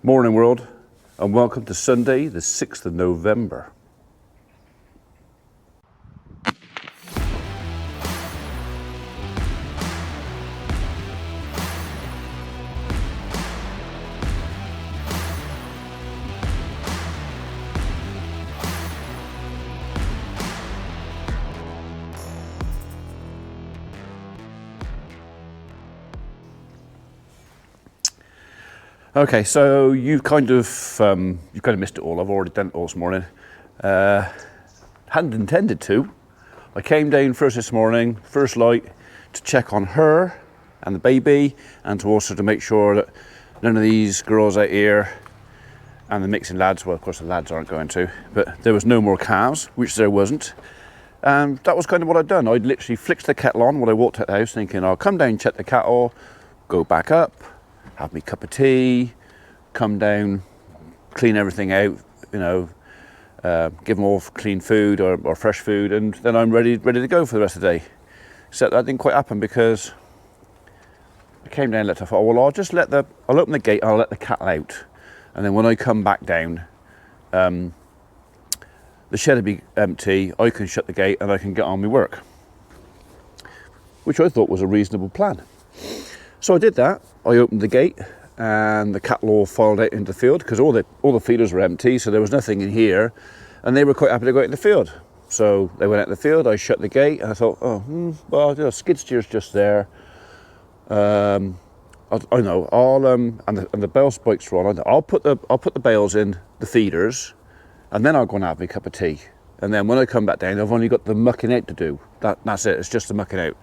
Morning world, and welcome to Sunday the 6th of November. Okay, so you've kind of missed it all. I've already done it all this morning. Hadn't intended to. I came down first this morning, first light, to check on her and the baby, and to also to make sure that none of these girls out here and the mixing lads, well of course the lads aren't going to, but there was no more calves, which there wasn't. And that was kind of what I'd done. I'd literally flicked the kettle on when I walked out the house thinking I'll come down, check the cattle, go back up, have me cup of tea, come down, clean everything out, give them all clean food or fresh food, and then I'm ready to go for the rest of the day. Except that didn't quite happen because I came down and I thought, well, I'll open the gate and I'll let the cattle out. And then when I come back down, the shed will be empty, I can shut the gate and I can get on with work. Which I thought was a reasonable plan. So I did that. I opened the gate and the cattle all filed out into the field because all the feeders were empty, so there was nothing in here, and they were quite happy to go out in the field. So they went out in the field, I shut the gate, and I thought, skid steer's just there. I know, and the bale spikes were on. I'll put the bales in the feeders, and then I'll go and have my cup of tea. And then when I come back down, I've only got the mucking out to do. That's it. It's just the mucking out.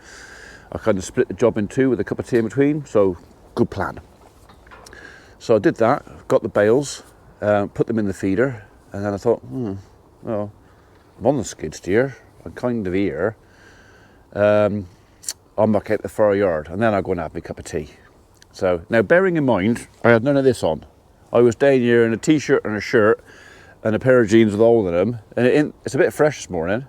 I kind of split the job in two with a cup of tea in between, so good plan. So I did that, got the bales, put them in the feeder, and then I thought, well, I'm on the skid steer, I'm kind of here, I'll muck out the far yard, and then I'll go and have my cup of tea. So, now bearing in mind, I had none of this on. I was down here in a t-shirt and a shirt, and a pair of jeans with a hole in them, and it's a bit fresh this morning.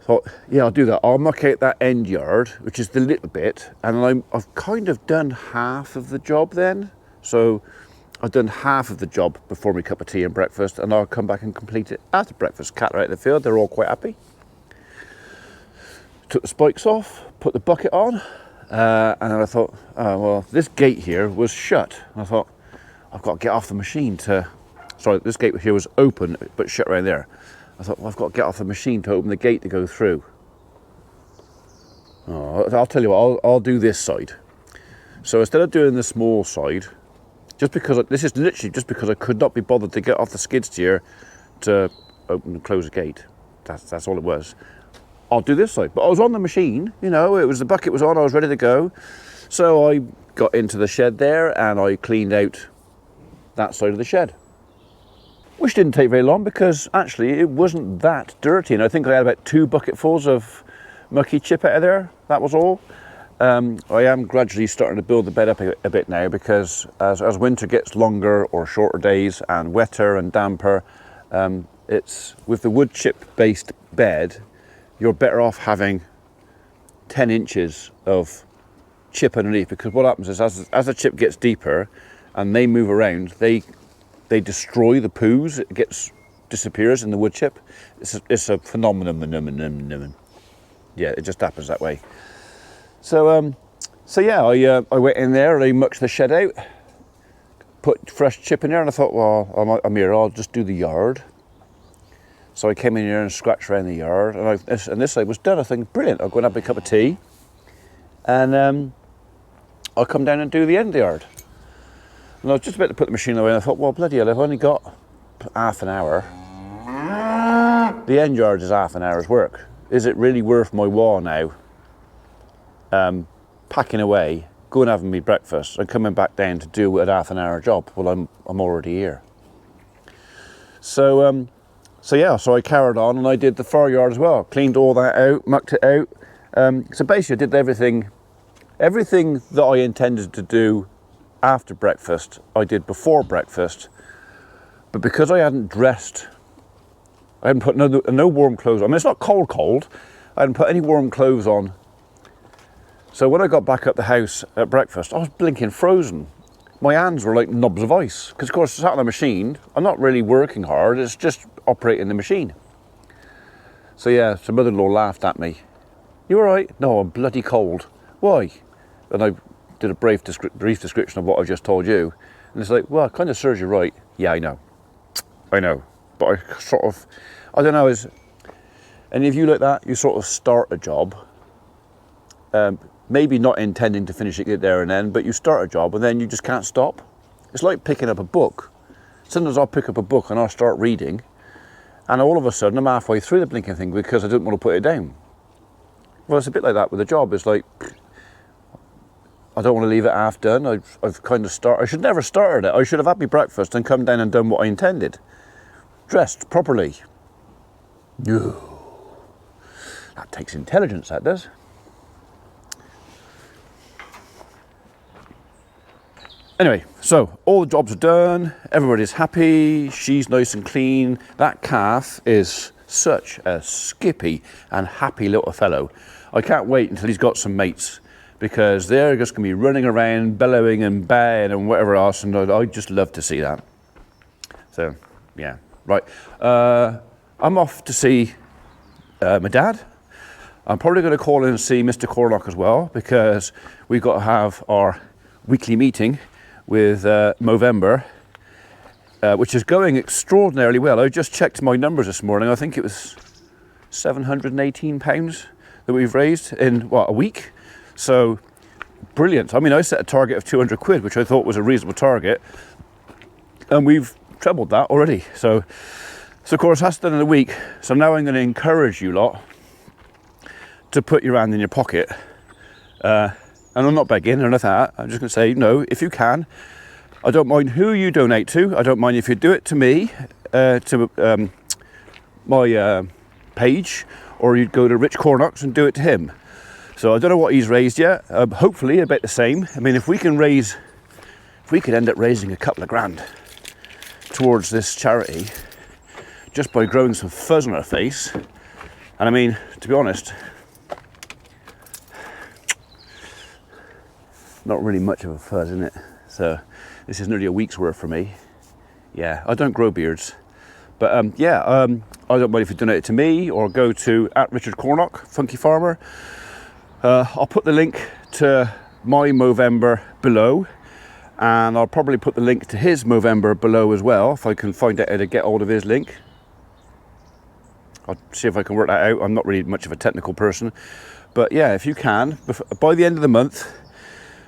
Thought, yeah, I'll do that. I'll muck out that end yard, which is the little bit, and I've kind of done half of the job then. So I've done half of the job before my cup of tea and breakfast, and I'll come back and complete it after breakfast. Cattle are out in the field, they're all quite happy. Took the spikes off, put the bucket on, and then I thought, this gate here was shut. And I thought, I've got to get off the machine this gate here was open, but shut around there. I thought, well, I've got to get off the machine to open the gate to go through. I'll tell you what, I'll do this side. So instead of doing the small side, this is literally just because I could not be bothered to get off the skid steer to open and close the gate. That's all it was. I'll do this side. But I was on the machine, the bucket was on, I was ready to go. So I got into the shed there and I cleaned out that side of the shed. Which didn't take very long because actually it wasn't that dirty, and I think I had about 2 bucketfuls of mucky chip out of there. That was all. I am gradually starting to build the bed up a bit now because as winter gets longer or shorter days and wetter and damper, it's with the wood chip based bed, you're better off having 10 inches of chip underneath, because what happens is as the chip gets deeper and they move around, they destroy the poos. It disappears in the wood chip. It's a phenomenon. Yeah, it just happens that way. So I went in there and I mucked the shed out, put fresh chip in there, and I thought, well, I'm here, I'll just do the yard. So I came in here and scratched around the yard, and this side was done. I think, brilliant, I'll go and have a cup of tea, and I'll come down and do the end of the yard. And I was just about to put the machine away, and I thought, well, bloody hell, I've only got half an hour. The end yard is half an hour's work. Is it really worth my while now, packing away, going having me breakfast, and coming back down to do a half an hour job? Well, I'm already here. So I carried on, and I did the far yard as well. Cleaned all that out, mucked it out. So basically, I did everything that I intended to do after breakfast, I did before breakfast, but because I hadn't dressed, I hadn't put no warm clothes on. I mean, it's not cold. I hadn't put any warm clothes on. So when I got back up the house at breakfast, I was blinking frozen. my hands were like knobs of ice. Because of course, sat on the machine, I'm not really working hard, it's just operating the machine. So yeah, so mother-in-law laughed at me. You all right? No, I'm bloody cold. Why? And I did a brief description of what I just told you. And it's like, well, it kind of serves you right. Yeah, I know. But I sort of, I don't know, is any of you like that? You sort of start a job, maybe not intending to finish it there and then, but you start a job and then you just can't stop. It's like picking up a book. Sometimes I'll pick up a book and I'll start reading, and all of a sudden I'm halfway through the blinking thing because I didn't want to put it down. Well, it's a bit like that with a job. It's like, I don't want to leave it half done. I've kind of started. I should never started it. I should have had my breakfast and come down and done what I intended. Dressed properly. No. That takes intelligence, that does. Anyway, so all the jobs are done. Everybody's happy. She's nice and clean. That calf is such a skippy and happy little fellow. I can't wait until he's got some mates, because they're just going to be running around, bellowing and baying and whatever else, and I just love to see that. So, yeah, right. I'm off to see my dad. I'm probably going to call in and see Mr. Corlock as well, because we've got to have our weekly meeting with Movember, which is going extraordinarily well. I just checked my numbers this morning. I think it was £718 that we've raised in, what, a week? So, brilliant. I mean, I set a target of 200 quid, which I thought was a reasonable target, and we've trebled that already. So of course, that's done in a week. So now I'm going to encourage you lot to put your hand in your pocket. And I'm not begging or anything like that. I'm just going to say, no, if you can. I don't mind who you donate to. I don't mind if you do it to me, to my page, or you'd go to Rich Cornox and do it to him. So I don't know what he's raised yet. Hopefully about the same. I mean, if we could end up raising a couple of grand towards this charity, just by growing some fuzz on her face. And I mean, to be honest, not really much of a fuzz, isn't it? So this is nearly a week's worth for me. Yeah, I don't grow beards. But I don't mind if you donate it to me or go to @RichardCornock, Funky Farmer. I'll put the link to my Movember below, and I'll probably put the link to his Movember below as well, if I can find out how to get hold of his link. I'll see if I can work that out. I'm not really much of a technical person. But yeah, if you can, by the end of the month,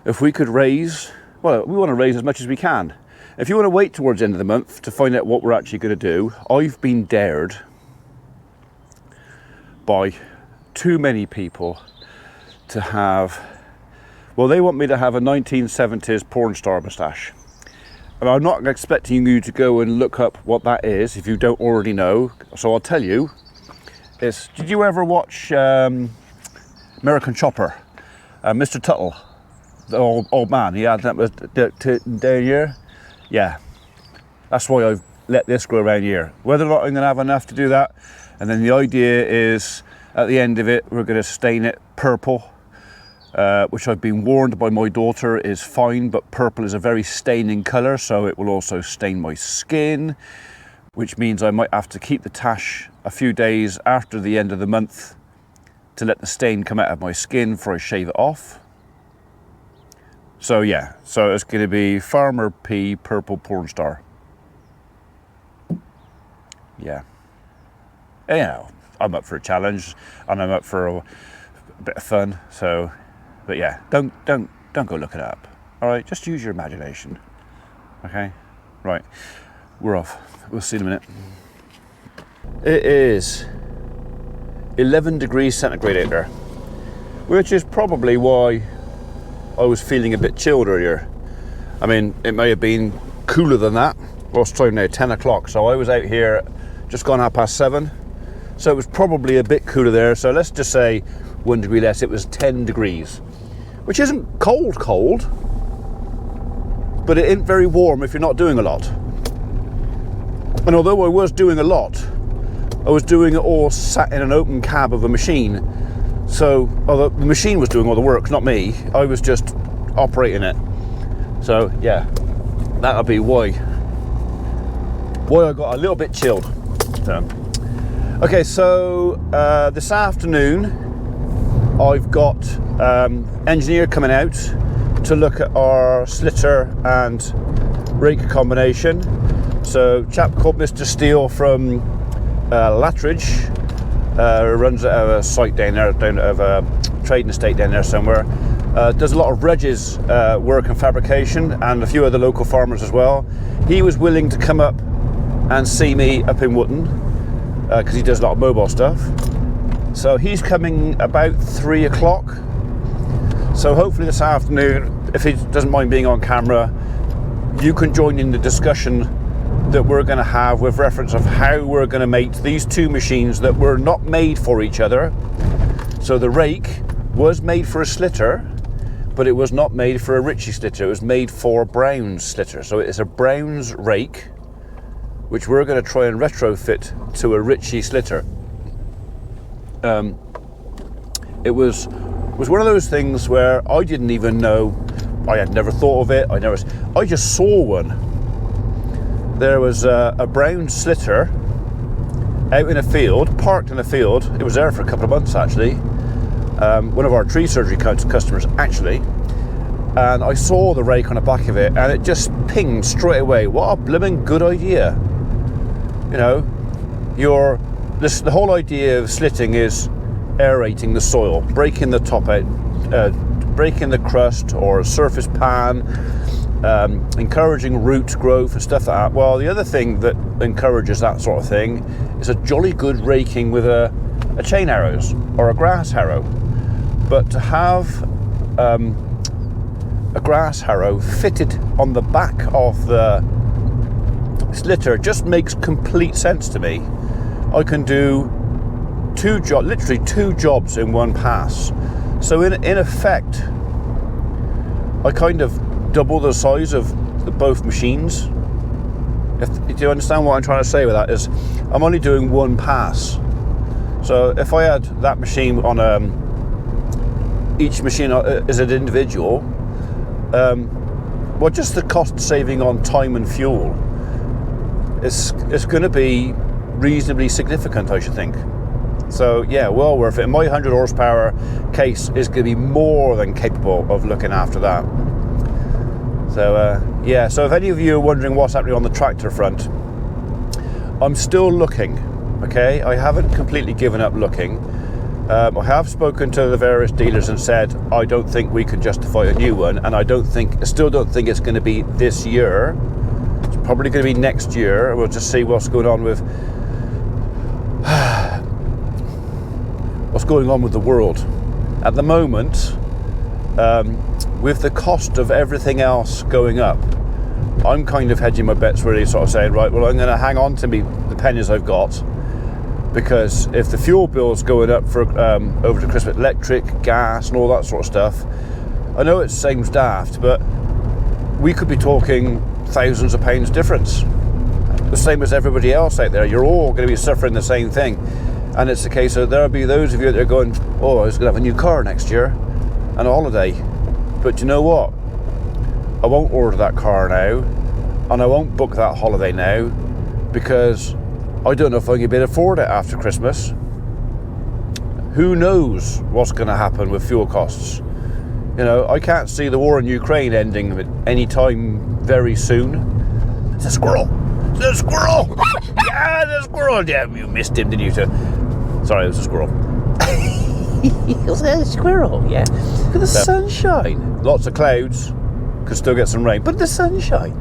if we could raise, well, we want to raise as much as we can. If you want to wait towards the end of the month to find out what we're actually going to do, I've been dared by too many people to have, well, they want me to have a 1970s porn star moustache. And I'm not expecting you to go and look up what that is if you don't already know. So I'll tell you. Did you ever watch American Chopper? Mr. Tuttle, the old man, he had that was down here. Yeah, that's why I've let this grow around here. Whether or not I'm going to have enough to do that, and then the idea is at the end of it, we're going to stain it purple, which I've been warned by my daughter is fine, but purple is a very staining colour, so it will also stain my skin, which means I might have to keep the tash a few days after the end of the month to let the stain come out of my skin before I shave it off. So yeah, so it's going to be Farmer P Purple Porn Star. Yeah. Anyhow, I'm up for a challenge and I'm up for a bit of fun. So, but yeah, don't go look it up. All right, just use your imagination. Okay, right, we're off. We'll see in a minute. It is 11 degrees centigrade out there, which is probably why I was feeling a bit chilled earlier. I mean, it may have been cooler than that. Well, it's time now, 10 o'clock. So I was out here just gone 7:30. So it was probably a bit cooler there. So let's just say 1 degree less. It was 10 degrees, which isn't cold, but it isn't very warm if you're not doing a lot. And although I was doing a lot, I was doing it all sat in an open cab of a machine. So, although the machine was doing all the work, not me, I was just operating it. So, yeah, that'll be why I got a little bit chilled. Okay, so this afternoon I've got engineer coming out to look at our slitter and rake combination. So chap called Mr. Steele from Lattridge, runs out of a site down of a trading estate down there somewhere. Does a lot of Reg's work and fabrication, and a few other local farmers as well. He was willing to come up and see me up in Wotton, because he does a lot of mobile stuff. So he's coming about 3 o'clock. So hopefully this afternoon, if he doesn't mind being on camera, you can join in the discussion that we're going to have with reference of how we're going to mate these two machines that were not made for each other. So the rake was made for a slitter, but it was not made for a Ritchie slitter. It was made for a Brown's slitter. So it's a Brown's rake, which we're going to try and retrofit to a Ritchie slitter. It was one of those things where I didn't even know. I had never thought of it. I just saw one. There was a Brown slitter out in a field, parked in a field. It was there for a couple of months actually. One of our tree surgery customers actually. And I saw the rake on the back of it, and it just pinged straight away. What a blooming good idea! You know, the whole idea of slitting is aerating the soil, breaking the top out, breaking the crust or surface pan, encouraging root growth and stuff like that. Well, the other thing that encourages that sort of thing is a jolly good raking with a chain arrows or a grass harrow. But to have a grass harrow fitted on the back of the slitter just makes complete sense to me. I can do literally two jobs in one pass. So in effect, I kind of double the size of both machines. Do you understand what I'm trying to say with that? Is I'm only doing one pass. So if I had that machine on each machine as an individual, well, just the cost saving on time and fuel is going to be reasonably significant, I should think. So yeah, well worth it. And my 100 horsepower case is going to be more than capable of looking after that. So yeah, so if any of you are wondering what's happening on the tractor front, I'm still looking, okay? I haven't completely given up looking. I have spoken to the various dealers and said I don't think we can justify a new one, and I still don't think it's going to be this year. It's probably going to be next year. We'll just see what's going on with the world at the moment. With the cost of everything else going up, I'm kind of hedging my bets, really, sort of saying, right, well, I'm going to hang on to the pennies I've got, because if the fuel bill's going up for over to Christmas, electric, gas, and all that sort of stuff, I know it seems daft, but we could be talking thousands of pounds difference. The same as everybody else out there. You're all going to be suffering the same thing. And it's the case of there'll be those of you that are going, oh, I was going to have a new car next year and a holiday. But you know what? I won't order that car now, and I won't book that holiday now, because I don't know if I'm going to be able to afford it after Christmas. Who knows what's going to happen with fuel costs? You know, I can't see the war in Ukraine ending any time very soon. It's a squirrel! It's a squirrel! Yeah, the squirrel! Yeah, you missed him, didn't you? Sorry, it was a squirrel. It was a squirrel, yeah. Look at the sunshine. Lots of clouds. Could still get some rain, but the sunshine.